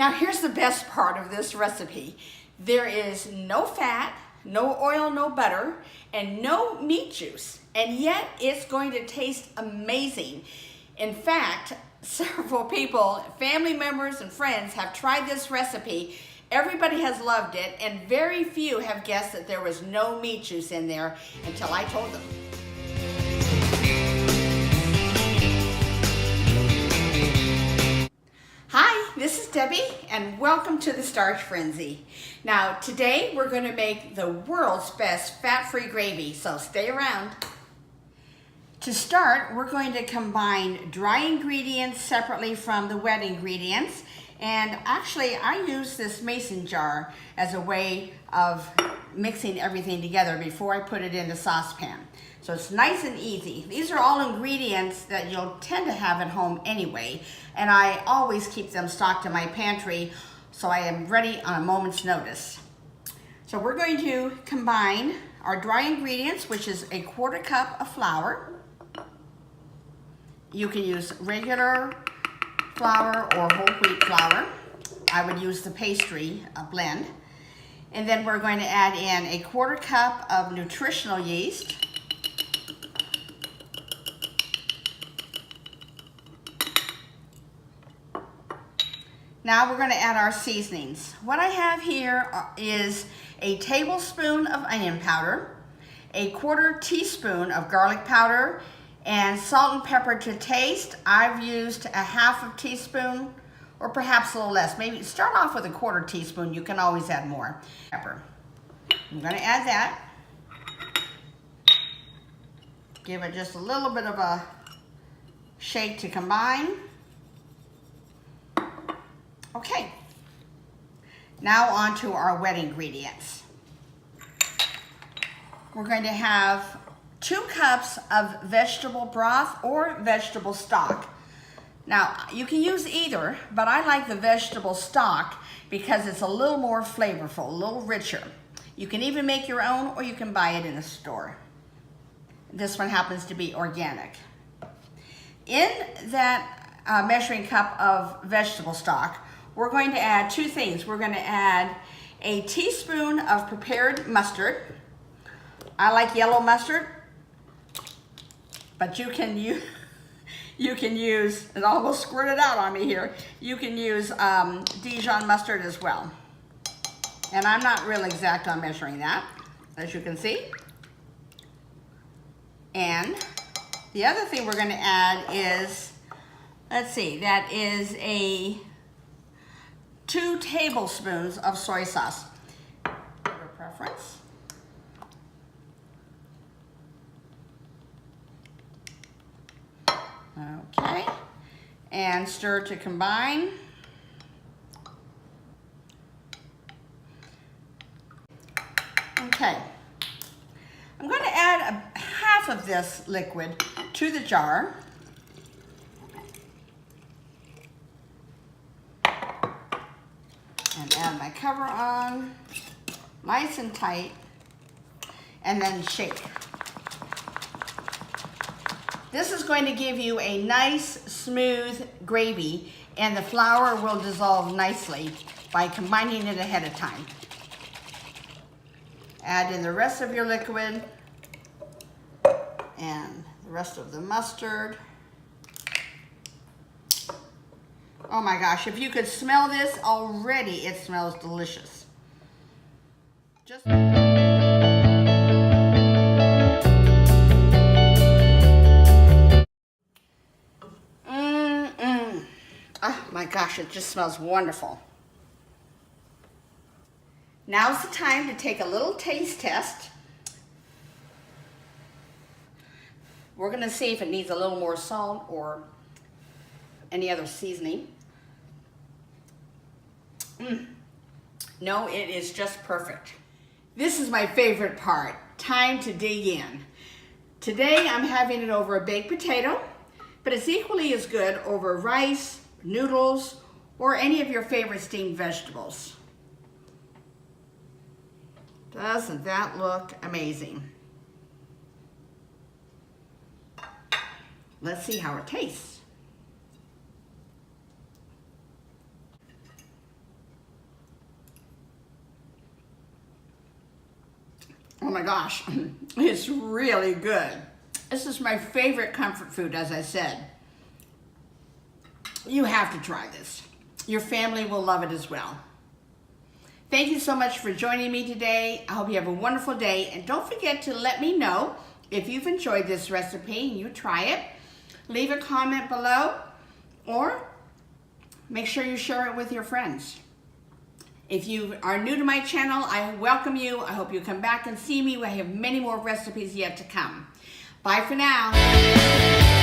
Now here's the best part of this recipe. There is no fat, no oil, no butter, and no meat juice. And yet it's going to taste amazing. In fact, several people, family members and friends have tried this recipe. Everybody has loved it, and very few have guessed that there was no meat juice in there until I told them. Hi, this is Debbie, and welcome to the Starch Frenzy. Now, today we're going to make the world's best fat-free gravy, so stay around. To start, we're going to combine dry ingredients separately from the wet ingredients. And actually, I use this mason jar as a way of mixing everything together before I put it in the saucepan. So it's nice and easy. These are all ingredients that you'll tend to have at home anyway, and I always keep them stocked in my pantry so I am ready on a moment's notice. So we're going to combine our dry ingredients, which is a 1/4 cup of flour. You can use regular flour or whole wheat flour. I would use the pastry blend. And then we're going to add in a 1/4 cup of nutritional yeast. Now we're going to add our seasonings. What I have here is a tablespoon of onion powder, a 1/4 teaspoon of garlic powder, and salt and pepper to taste. I've used a 1/2 teaspoon, or perhaps a little less. Maybe start off with a 1/4 teaspoon. You can always add more pepper. I'm going to add that. Give it just a little bit of a shake to combine. Okay, now on to our wet ingredients. We're going to have 2 cups of vegetable broth or vegetable stock. Now, you can use either, but I like the vegetable stock because it's a little more flavorful, a little richer. You can even make your own, or you can buy it in the store. This one happens to be organic. In that measuring cup of vegetable stock, we're going to add 2 things. We're going to add a teaspoon of prepared mustard. I like yellow mustard, but you can use, it almost squirted out on me here, you can use Dijon mustard as well. And I'm not real exact on measuring that, as you can see. And the other thing we're going to add is, let's see, that is a 2 tablespoons of soy sauce. Your preference. Okay, and stir to combine. Okay, I'm going to add a 1/2 of this liquid to the jar. And add my cover on, nice and tight, and then shake. This is going to give you a nice, smooth gravy, and the flour will dissolve nicely by combining it ahead of time. Add in the rest of your liquid and the rest of the mustard. Oh my gosh, if you could smell this already, it smells delicious. Just oh my gosh, it just smells wonderful. Now's the time to take a little taste test. We're going to see if it needs a little more salt or any other seasoning. No, it is just perfect. This is my favorite part. Time to dig in. Today I'm having it over a baked potato, but it's equally as good over rice, noodles, or any of your favorite steamed vegetables. Doesn't that look amazing? Let's see how it tastes. my gosh, it's really good. This is my favorite comfort food, as I said. You have to try this. Your family will love it as well. Thank you so much for joining me today. I hope you have a wonderful day. And don't forget to let me know if you've enjoyed this recipe and you try it. Leave a comment below or make sure you share it with your friends. If you are new to my channel, I welcome you. I hope you come back and see me. I have many more recipes yet to come. Bye for now.